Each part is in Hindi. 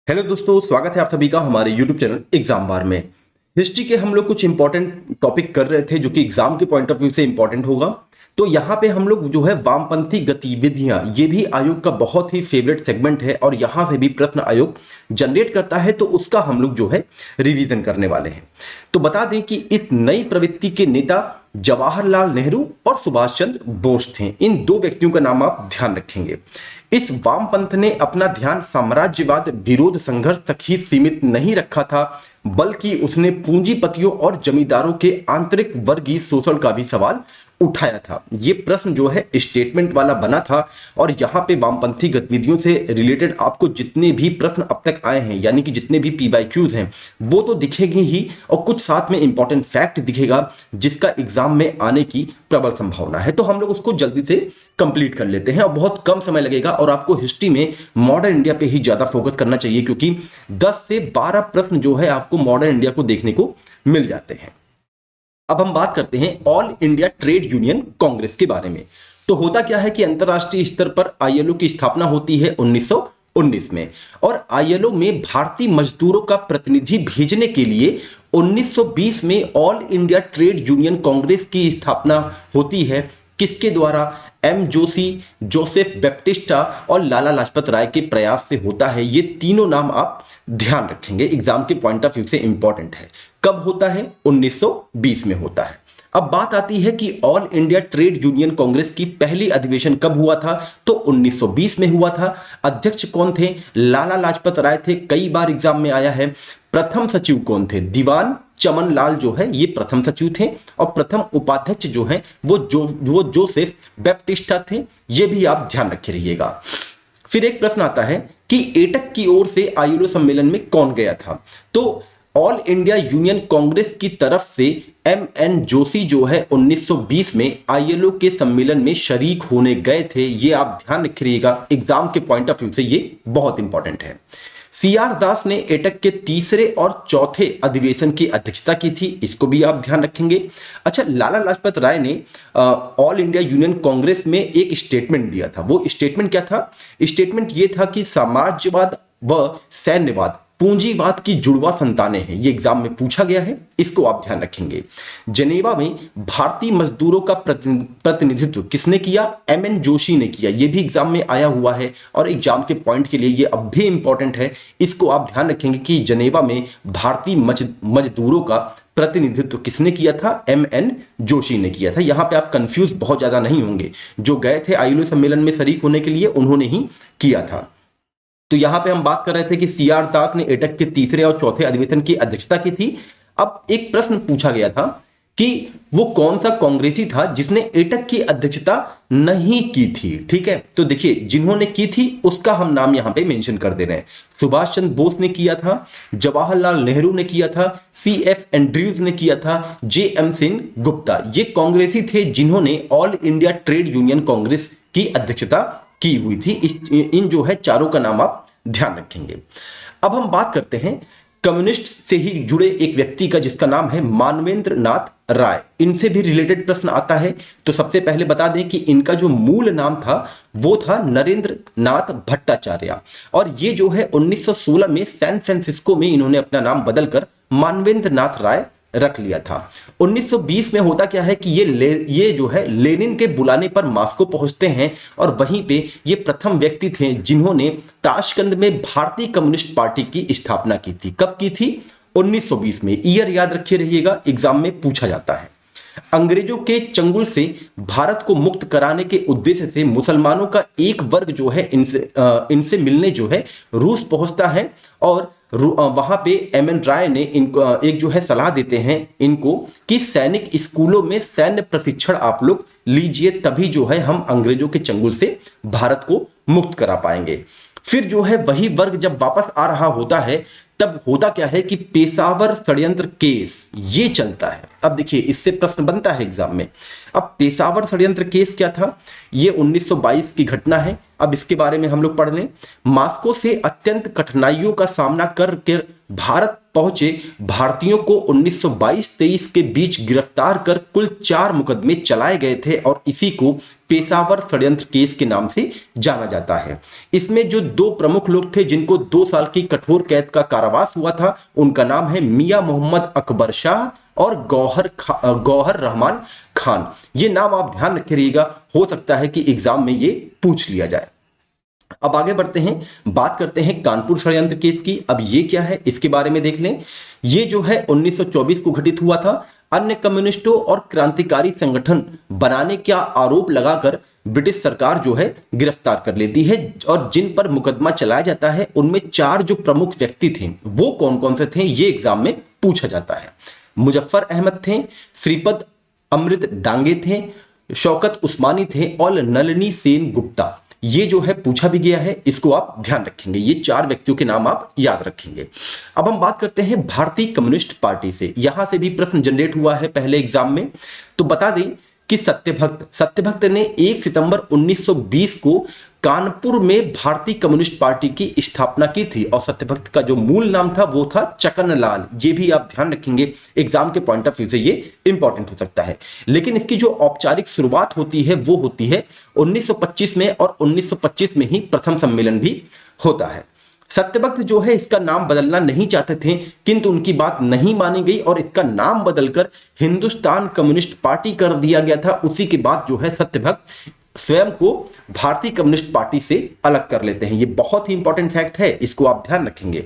हेलो दोस्तों, स्वागत है आप सभी का हमारे YouTube चैनल एग्जाम बार में। हिस्ट्री के हम लोग कुछ इंपॉर्टेंट टॉपिक कर रहे थे जो कि एग्जाम के पॉइंट ऑफ व्यू से इंपॉर्टेंट होगा। तो यहाँ पे हम लोग जो है वामपंथी गतिविधियां, ये भी आयोग का बहुत ही फेवरेट सेगमेंट है और यहाँ से भी प्रश्न आयोग जनरेट करता है, तो उसका हम लोग जो है रिवीजन करने वाले हैं। तो बता दें कि इस नई प्रवृत्ति के नेता जवाहरलाल नेहरू और सुभाष चंद्र बोस थे। इन दो व्यक्तियों का नाम आप ध्यान रखेंगे। इस वामपंथ ने अपना ध्यान साम्राज्यवाद विरोध संघर्ष तक ही सीमित नहीं रखा था, बल्कि उसने पूंजीपतियों और जमींदारों के आंतरिक वर्गीय शोषण का भी सवाल उठाया था। ये प्रश्न जो है स्टेटमेंट वाला बना था और यहाँ पे वामपंथी गतिविधियों से रिलेटेड आपको जितने भी प्रश्न अब तक आए हैं, यानी कि जितने भी पीवाईक्यूज हैं, वो तो दिखेंगे ही और कुछ साथ में इंपॉर्टेंट फैक्ट दिखेगा जिसका एग्जाम में आने की प्रबल संभावना है। तो हम लोग उसको जल्दी से कंप्लीट कर लेते हैं और बहुत कम समय लगेगा और आपको हिस्ट्री में मॉडर्न इंडिया पे ही ज्यादा फोकस करना चाहिए, क्योंकि 10 से 12 प्रश्न जो है आपको मॉडर्न इंडिया को देखने को मिल जाते हैं। अब हम बात करते हैं all India trade union Congress के बारे में। तो होता क्या है कि अंतरराष्ट्रीय स्तर पर आईएलओ की स्थापना होती है 1919 में, और आईएलओ में भारतीय मजदूरों का प्रतिनिधि भेजने के लिए 1920 में all India trade union Congress की स्थापना होती है। किसके द्वारा? एम जोशी, जोसेफ बैप्टिस्टा और लाला लाजपत राय के प्रयास से होता है। ये तीनों नाम आप ध्यान रखेंगे, एग्जाम के पॉइंट ऑफ व्यू से इंपॉर्टेंट है। कब होता है? 1920 में होता है। अब बात आती है कि all India trade union Congress की पहली अधिवेशन कब हुआ था? तो 1920 में हुआ था। अध्यक्ष कौन थे? लाला लाजपत राय थे, कई बार एग्जाम में आया है। प्रथम सचिव कौन थे? दीवान चमन लाल जो है ये प्रथम सचिव थे, और प्रथम उपाध्यक्ष जो है वो जोसेफ बैप्टिस्टा थे। ये भी आप ध्यान रखे रहिएगा। फिर एक प्रश्न आता है कि एटक की ओर से आईएलओ सम्मेलन में कौन गया था? तो ऑल इंडिया यूनियन कांग्रेस की तरफ से एम एन जोशी जो है 1920 में आईएलओ के सम्मेलन में शरीक होने गए थे। ये आप ध्यान रखिएगा, एग्जाम के पॉइंट ऑफ व्यू से ये बहुत इंपॉर्टेंट है। सीआर दास ने एटक के तीसरे और चौथे अधिवेशन की अध्यक्षता की थी, इसको भी आप ध्यान रखेंगे। अच्छा, लाला लाजपत राय ने ऑल इंडिया यूनियन कांग्रेस में एक स्टेटमेंट दिया था। वो स्टेटमेंट क्या था? स्टेटमेंट ये था कि साम्राज्यवाद व सैन्यवाद पूंजीवाद की जुड़वा संतानें हैं। ये एग्जाम में पूछा गया है, इसको आप ध्यान रखेंगे। जनेवा में भारतीय मजदूरों का प्रतिनिधित्व किसने किया? एम एन जोशी ने किया। ये भी एग्जाम में आया हुआ है और एग्जाम के पॉइंट के लिए ये अब भी इंपॉर्टेंट है। इसको आप ध्यान रखेंगे कि जनेवा में भारतीय मजदूरों का प्रतिनिधित्व किसने किया था? एम एन जोशी ने किया था। यहां पे आप कंफ्यूज बहुत ज्यादा नहीं होंगे, जो गए थे आईएलओ सम्मेलन में शरीक होने के लिए उन्होंने ही किया था। तो यहां पे हम बात कर रहे थे कि सीआर दास ने एटक के तीसरे और चौथे अधिवेशन की अध्यक्षता की थी। अब एक प्रश्न पूछा गया था कि वो कौन सा कांग्रेसी था जिसने एटक की अध्यक्षता नहीं की थी। ठीक है, तो देखिए जिन्होंने की थी उसका हम नाम यहां पे मेंशन कर दे रहे हैं। सुभाष चंद्र बोस ने किया था, जवाहरलाल नेहरू ने किया था, सीएफ एंड्रयूज ने किया था, जेएम सिंह गुप्ता। ये कांग्रेसी थे जिन्होंने all India trade union Congress की अध्यक्षता की हुई थी। इन जो है चारों का नाम आप ध्यान रखेंगे। अब हम बात करते हैं कम्युनिस्ट से ही जुड़े एक व्यक्ति का जिसका नाम है मानवेंद्र नाथ राय। इनसे भी रिलेटेड प्रश्न आता है। तो सबसे पहले बता दें कि इनका जो मूल नाम था वो था नरेंद्र नाथ भट्टाचार्य, और ये जो है 1916 में सैन फ्रांसिस्को में इन्होंने अपना नाम बदलकर मानवेंद्र नाथ राय रख लिया था। 1920 में होता क्या है कि ये जो है लेनिन के बुलाने पर मास्को पहुंचते हैं, और वहीं पे ये प्रथम व्यक्ति थे जिन्होंने ताशकंद में भारतीय कम्युनिस्ट पार्टी की स्थापना की थी। कब की थी? 1920 में। ईयर याद रखे रहिएगा, एग्जाम में पूछा जाता है। अंग्रेजों के चंगुल से भारत को मुक्त कराने के उद्देश्य से मुसलमानों का एक वर्ग जो है इनसे मिलने जो है रूस पहुंचता है, और वहां पे एम एन राय ने इनको एक जो है सलाह देते हैं इनको कि सैनिक स्कूलों में सैन्य प्रशिक्षण आप लोग लीजिए, तभी जो है हम अंग्रेजों के चंगुल से भारत को मुक्त करा पाएंगे। फिर जो है वही वर्ग जब वापस आ रहा होता है, तब होता क्या है कि पेशावर षड्यंत्र केस ये चलता है। अब देखिए इससे प्रश्न बनता है एग्जाम में। अब पेशावर षड्यंत्र केस क्या था? ये 1922 की घटना है। अब इसके बारे में हम लोग पढ़ लें। मास्को से अत्यंत कठिनाइयों का सामना करके भारत पहुंचे भारतीयों को 1922-23 के बीच गिरफ्तार कर कुल 4 मुकदमे चलाए गए थे और इसी को पेशावर षड्यंत्र केस के नाम से जाना जाता है। इसमें जो 2 प्रमुख लोग थे जिनको 2 साल की कठोर कैद का कारावास हुआ था, उनका नाम है मियां मोहम्मद अकबर शाह और गौहर रहमान खान। ये नाम आप ध्यान रखिएगा, हो सकता है कि एग्जाम में ये पूछ लिया जाए। अब आगे बढ़ते हैं, बात करते हैं कानपुर षड्यंत्र केस की। अब ये क्या है इसके बारे में देख लें। ये जो है 1924 को घटित हुआ था। अन्य कम्युनिस्टों और क्रांतिकारी संगठन बनाने का आरोप लगाकर ब्रिटिश सरकार जो है गिरफ्तार कर लेती है और जिन पर मुकदमा चलाया जाता है उनमें 4 जो प्रमुख व्यक्ति थे वो कौन कौन से थे ये एग्जाम में पूछा जाता है। मुजफ्फर अहमद थे, श्रीपद अमृत डांगे थे, शौकत उस्मानी थे और नलिनी सेन गुप्ता। ये जो है पूछा भी गया है, इसको आप ध्यान रखेंगे। ये 4 व्यक्तियों के नाम आप याद रखेंगे। अब हम बात करते हैं भारतीय कम्युनिस्ट पार्टी से। यहां से भी प्रश्न जनरेट हुआ है पहले एग्जाम में। तो बता दें कि सत्यभक्त ने 1 सितंबर 1920 को कानपुर में भारतीय कम्युनिस्ट पार्टी की स्थापना की थी और सत्यभक्त का जो मूल नाम था वो था चकनलाल। ये भी आप ध्यान रखेंगे, एग्जाम के पॉइंट ऑफ व्यू से ये इंपॉर्टेंट हो सकता है। लेकिन इसकी जो औपचारिक शुरुआत होती है वो होती है 1925 में और 1925 में ही प्रथम सम्मेलन भी होता है। सत्यभक्त जो है इसका नाम बदलना नहीं चाहते थे किंतु उनकी बात नहीं मानी गई और इसका नाम बदलकर हिंदुस्तान कम्युनिस्ट पार्टी कर दिया गया था। उसी के बाद जो है सत्यभक्त स्वयं को भारतीय कम्युनिस्ट पार्टी से अलग कर लेते हैं। ये बहुत ही इंपॉर्टेंट फैक्ट है, इसको आप ध्यान रखेंगे।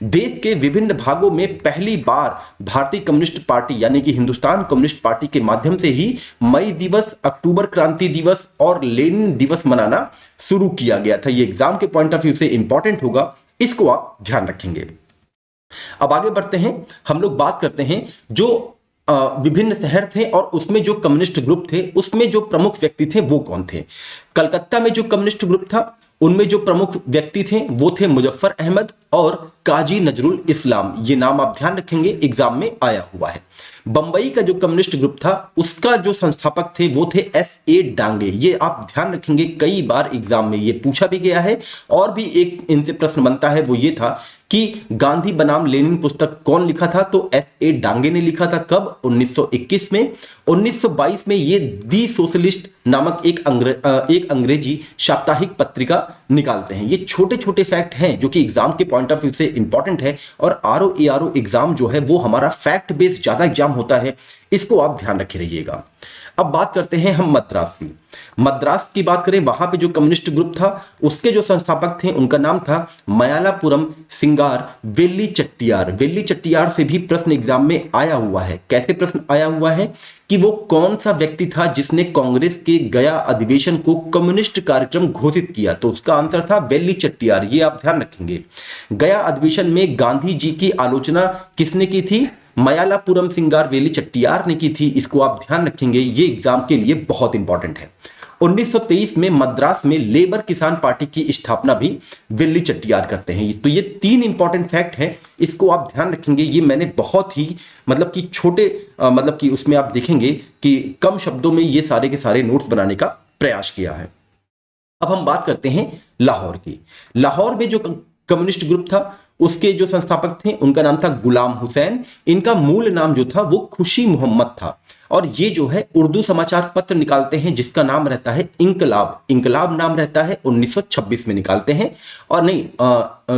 देश के विभिन्न भागों में पहली बार भारतीय कम्युनिस्ट पार्टी यानी कि हिंदुस्तान कम्युनिस्ट पार्टी के माध्यम से ही मई दिवस, अक्टूबर क्रांति दिवस और लेनिन दिवस मनाना शुरू किया गया था। ये एग्जाम के पॉइंट ऑफ व्यू से इंपॉर्टेंट होगा, इसको आप ध्यान रखेंगे। अब आगे बढ़ते हैं, हम लोग बात करते हैं जो विभिन्न शहर थे और उसमें जो कम्युनिस्ट ग्रुप थे उसमें जो प्रमुख व्यक्ति थे वो कौन थे। कलकत्ता में जो कम्युनिस्ट ग्रुप था उनमें जो प्रमुख व्यक्ति थे वो थे मुजफ्फर अहमद और काजी नजरुल इस्लाम। ये नाम आप ध्यान रखेंगे, एग्जाम में आया हुआ है। बंबई का जो कम्युनिस्ट ग्रुप था उसका जो संस्थापक थे वो थे S.A. डांगे। ये आप ध्यान रखेंगे, कई बार एग्जाम में ये पूछा भी गया है। और भी एक इनसे प्रश्न बनता है, वो ये था कि गांधी बनाम लेनिन पुस्तक कौन लिखा था, तो S.A. डांगे ने लिखा था। कब? 1921 में। 1922 में ये दी सोशलिस्ट नामक एक अंग्रेजी साप्ताहिक पत्रिका निकालते हैं। ये छोटे छोटे फैक्ट हैं जो कि एग्जाम के पॉइंट ऑफ व्यू से इंपॉर्टेंट है और RO ARO एग्जाम जो है वो हमारा फैक्ट बेस्ड ज्यादा एग्जाम होता है, इसको आप ध्यान रखे रहिएगा। अब बात करते हैं हम मद्रास की बात करें, वहां पे जो कम्युनिस्ट ग्रुप था उसके जो संस्थापक थे उनका नाम था मयालापुरम सिंगार वेल्ली चट्टियार से भी प्रश्न एग्जाम में आया हुआ है। कैसे प्रश्न आया हुआ है कि वो कौन सा व्यक्ति था जिसने कांग्रेस के गया अधिवेशन को कम्युनिस्ट कार्यक्रम घोषित किया, तो उसका आंसर था वेल्ली चट्टियार। ये आप ध्यान रखेंगे। गया अधिवेशन में गांधी जी की आलोचना किसने की थी? मयालापुरम सिंगार वेली चट्टियार ने की थी। इसको आप ध्यान रखेंगे, ये एग्जाम के लिए बहुत इंपॉर्टेंट है। 1923 में मद्रास में लेबर किसान पार्टी की स्थापना भी वेली चट्टियार करते हैं। तो ये 3 इंपॉर्टेंट फैक्ट हैं, इसको आप ध्यान रखेंगे। ये मैंने बहुत ही मतलब कि छोटे मतलब कि उसमें आप देखेंगे कि कम शब्दों में ये सारे के सारे नोट्स बनाने का प्रयास किया है। अब हम बात करते हैं लाहौर की। लाहौर में जो कम्युनिस्ट ग्रुप था उसके जो संस्थापक थे उनका नाम था गुलाम हुसैन। इनका मूल नाम जो था वो खुशी मोहम्मद था और ये जो है उर्दू समाचार पत्र निकालते हैं जिसका नाम रहता है इंकलाब नाम रहता है। 1926 में निकालते हैं और नहीं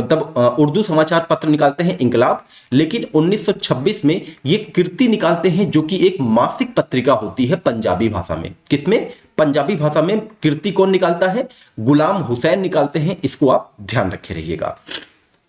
तब उर्दू समाचार पत्र निकालते हैं इंकलाब, लेकिन 1926 में ये कीर्ति निकालते हैं जो कि एक मासिक पत्रिका होती है पंजाबी भाषा में। किसमें? पंजाबी भाषा में कीर्ति कौन निकालता है? गुलाम हुसैन निकालते हैं। इसको आप ध्यान रखे रहिएगा।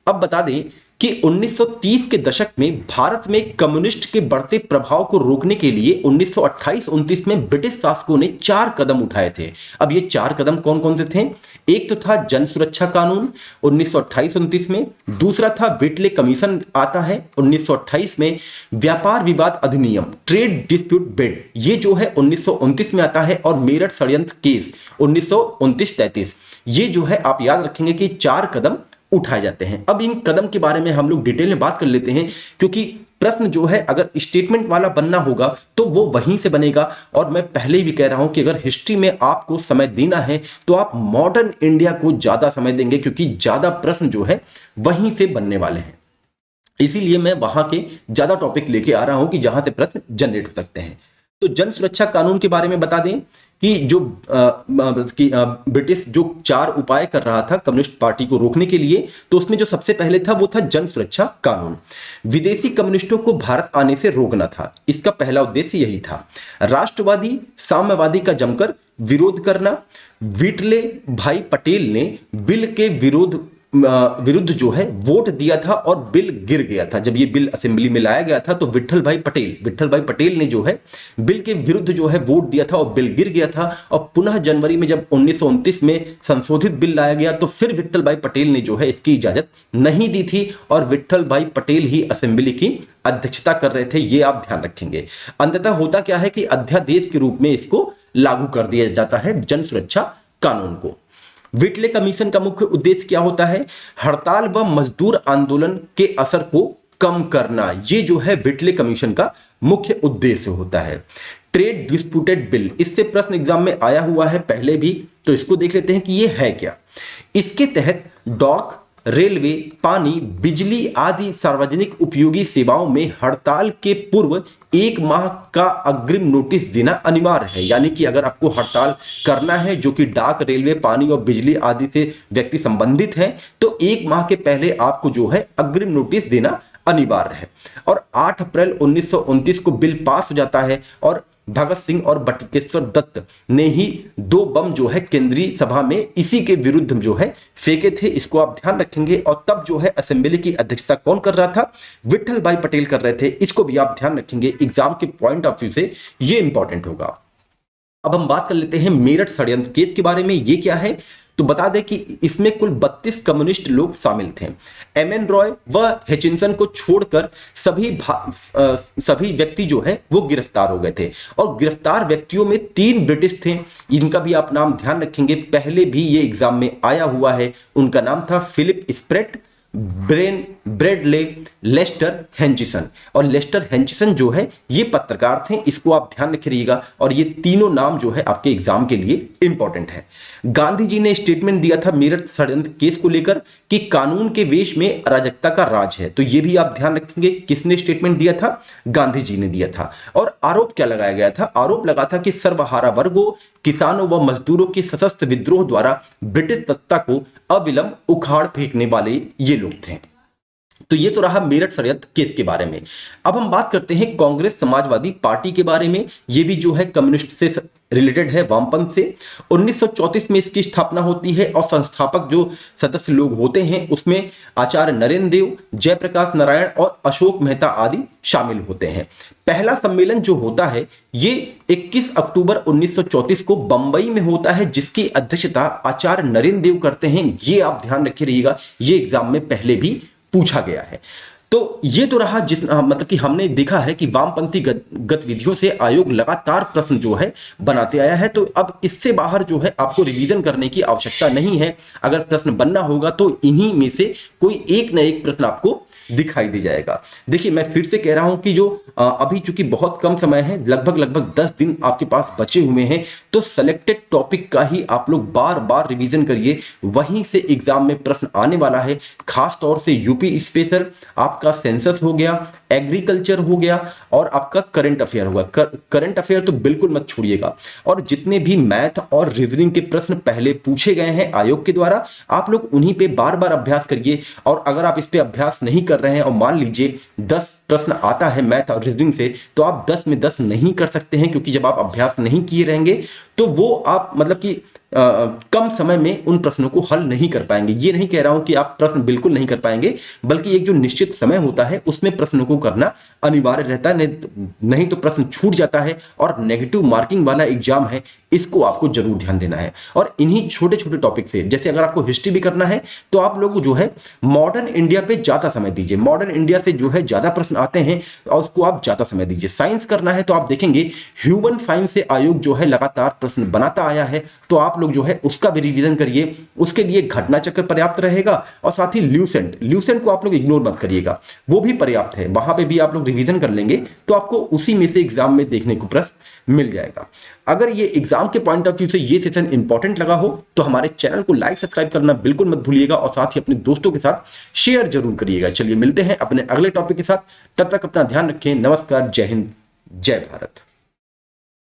अब बता दें कि 1930 के दशक में भारत में कम्युनिस्ट के बढ़ते प्रभाव को रोकने के लिए 1928-29 में ब्रिटिश शासकों ने 4 कदम उठाए थे। अब ये 4 कदम कौन कौन से थे? एक तो था जन सुरक्षा कानून 1928-29 में, दूसरा था व्हिटले कमीशन आता है 1928 में, व्यापार विवाद अधिनियम ट्रेड डिस्प्यूट बिल ये जो है 1929 में आता है, और मेरठ षड्यंत्र केस 1929-33। ये जो है आप याद रखेंगे कि 4 कदम उठाए जाते हैं। अब इन कदम के बारे में हम लोग डिटेल में बात कर लेते हैं क्योंकि प्रश्न जो है अगर स्टेटमेंट वाला बनना होगा तो वो वहीं से बनेगा। और मैं पहले ही भी कह रहा हूं कि अगर हिस्ट्री में आपको समय देना है तो आप मॉडर्न इंडिया को ज्यादा समय देंगे क्योंकि ज्यादा प्रश्न जो है वहीं से बनने वाले हैं। इसीलिए मैं वहां के ज्यादा टॉपिक लेके आ रहा हूं कि जहां से प्रश्न जनरेट हो सकते हैं। तो जन सुरक्षा कानून के बारे में बता दें कि जो ब्रिटिश जो 4 उपाय कर रहा था कम्युनिस्ट पार्टी को रोकने के लिए, तो उसमें जो सबसे पहले था वो था जन सुरक्षा कानून। विदेशी कम्युनिस्टों को भारत आने से रोकना था, इसका पहला उद्देश्य यही था। राष्ट्रवादी साम्यवादी का जमकर विरोध करना। विटले भाई पटेल ने बिल के विरुद्ध जो है वोट दिया था और बिल गिर गया था। जब ये बिल असेंबली में लाया गया था तो विट्ठल भाई पटेल ने जो है बिल के विरुद्ध जो है वोट दिया था और बिल गिर गया था। और पुनः जनवरी में जब 1929 में संशोधित बिल लाया गया तो फिर विट्ठल भाई पटेल ने जो है इसकी इजाजत नहीं दी थी और विट्ठल भाई पटेल ही असेंबली की अध्यक्षता कर रहे थे, ये आप ध्यान रखेंगे। अंततः होता क्या है कि अध्यादेश के रूप में इसको लागू कर दिया जाता है जन सुरक्षा कानून को। विटले कमीशन का मुख्य उद्देश्य क्या होता है? हड़ताल व मजदूर आंदोलन के असर को कम करना, ये जो है विटले कमीशन का मुख्य उद्देश्य होता है। ट्रेड डिस्प्यूटेड बिल, इससे प्रश्न एग्जाम में आया हुआ है पहले भी, तो इसको देख लेते हैं कि ये है क्या। इसके तहत डॉक, रेलवे, पानी, बिजली आदि सार्वजनिक उपयोगी सेवाओं में हड़ताल के पूर्व 1 माह का अग्रिम नोटिस देना अनिवार्य है। यानी कि अगर आपको हड़ताल करना है जो कि डाक, रेलवे, पानी और बिजली आदि से व्यक्ति संबंधित है, तो 1 माह के पहले आपको जो है अग्रिम नोटिस देना अनिवार्य है। और 8 अप्रैल 1929 को बिल पास हो जाता है और भगत सिंह और बटुकेश्वर दत्त ने ही 2 बम जो है केंद्रीय सभा में इसी के विरुद्ध जो है फेंके थे, इसको आप ध्यान रखेंगे। और तब जो है असेंबली की अध्यक्षता कौन कर रहा था? विट्ठल भाई पटेल कर रहे थे, इसको भी आप ध्यान रखेंगे, एग्जाम के पॉइंट ऑफ व्यू से ये इंपॉर्टेंट होगा। अब हम बात कर लेते हैं मेरठ षड्यंत्र केस के बारे में। ये क्या है? तो बता दें कि इसमें कुल 32 कम्युनिस्ट लोग शामिल थे। एम.एन. रॉय व हिचिंसन को छोड़कर सभी व्यक्ति जो है वो गिरफ्तार हो गए थे और गिरफ्तार व्यक्तियों में 3 ब्रिटिश थे, इनका भी आप नाम ध्यान रखेंगे, पहले भी ये एग्जाम में आया हुआ है। उनका नाम था फिलिप स्प्रेट, ब्रेडले, लेस्टर हेंचिसन। और लेस्टर हेंचिसन जो है ये पत्रकार थे, इसको आप ध्यान रखिएगा। और ये तीनों नाम जो है आपके एग्जाम के लिए इंपॉर्टेंट है। गांधी जी ने स्टेटमेंट दिया था मेरठ षड्यंत्र केस को लेकर कि कानून के वेश में अराजकता का राज है, तो ये भी आप ध्यान रखेंगे। किसने स्टेटमेंट दिया था? गांधी जी ने दिया था। और आरोप क्या लगाया गया था? आरोप लगा था कि सर्वहारा वर्गों, किसानों व मजदूरों के सशस्त्र विद्रोह द्वारा ब्रिटिश सत्ता को अविलंब उखाड़ फेंकने वाले ये लोग थे। तो ये तो रहा मेरठ षड्यंत्र केस के बारे में। अब हम बात करते हैं कांग्रेस समाजवादी पार्टी के बारे में। ये भी जो है कम्युनिस्ट से रिलेटेड है, वामपंथ से। 1934 में इसकी स्थापना होती है और संस्थापक जो सदस्य लोग होते हैं उसमें आचार्य नरेंद्र देव, जयप्रकाश नारायण और अशोक मेहता आदि शामिल होते हैं। पहला सम्मेलन जो होता है ये 21 अक्टूबर 1934 को बंबई में होता है, जिसकी अध्यक्षता आचार्य नरेंद्र देव करते हैं। ये आप ध्यान रखे रहिएगा, ये एग्जाम में पहले भी पूछा गया है। तो ये तो रहा मतलब कि हमने देखा है कि वामपंथी गतिविधियों से आयोग लगातार प्रश्न जो है बनाते आया है। तो अब इससे बाहर जो है आपको रिवीजन करने की आवश्यकता नहीं है। अगर प्रश्न बनना होगा तो इन्हीं में से कोई एक ना एक प्रश्न आपको दिखाई दे जाएगा। देखिए मैं फिर से कह रहा हूं कि जो अभी चूंकि बहुत कम समय है, लगभग 10 दिन आपके पास बचे हुए हैं, तो सेलेक्टेड टॉपिक का ही आप लोग बार बार रिवीजन करिए, वहीं से एग्जाम में प्रश्न आने वाला है। खास तौर से यूपी स्पेशल, आपका सेंसस हो गया, एग्रीकल्चर हो गया और आपका करंट अफेयर होगा। करंट अफेयर तो बिल्कुल मत छोड़िएगा। और जितने भी मैथ और रीजनिंग के प्रश्न पहले पूछे गए हैं आयोग के द्वारा, आप लोग उन्हीं पे बार बार अभ्यास करिए। और अगर आप इस पे अभ्यास नहीं कर रहे हैं और मान लीजिए 10 प्रश्न आता है मैथ और रीजनिंग से, तो आप 10 में 10 नहीं कर सकते हैं, क्योंकि जब आप अभ्यास नहीं किए रहेंगे तो वो आप मतलब कि कम समय में उन प्रश्नों को हल नहीं कर पाएंगे। ये नहीं कह रहा हूं कि आप प्रश्न बिल्कुल नहीं कर पाएंगे, बल्कि एक जो निश्चित समय होता है उसमें प्रश्नों को करना अनिवार्य रहता है, नहीं तो प्रश्न छूट जाता है। और नेगेटिव मार्किंग वाला एग्जाम है, इसको आपको जरूर ध्यान देना है। और इन्हीं छोटे छोटे टॉपिक से, जैसे अगर आपको हिस्ट्री भी करना है तो आप लोग जो है मॉडर्न इंडिया पे ज्यादा समय दीजिए। मॉडर्न इंडिया से जो है ज्यादा प्रश्न आते हैं और उसको आप ज्यादा समय दीजिए। साइंस करना है तो आप देखेंगे ह्यूमन साइंस से आयोग जो है लगातार प्रश्न बनाता आया है, तो आप लोग लोग जो है उसका भी रिवीजन करिए। उसके लिए घटना चक्र पर्याप्त रहेगा और साथ ही ल्यूसेंट को आप लोग इग्नोर मत करिएगा, वो भी पर्याप्त है, वहां पे भी आप लोग रिवीजन कर लेंगे तो आपको उसी में से एग्जाम में देखने को प्रश्न मिल जाएगा। अगर ये एग्जाम के पॉइंट ऑफ व्यू से ये सेशन इंपॉर्टेंट लगा हो तो हमारे चैनल को लाइक सब्सक्राइब करना बिल्कुल मत भूलिएगा और साथ ही अपने दोस्तों के साथ शेयर जरूर करिएगा। चलिए मिलते हैं अपने अगले टॉपिक के साथ, तब तक अपना ध्यान रखें। नमस्कार, जय हिंद, जय भारत।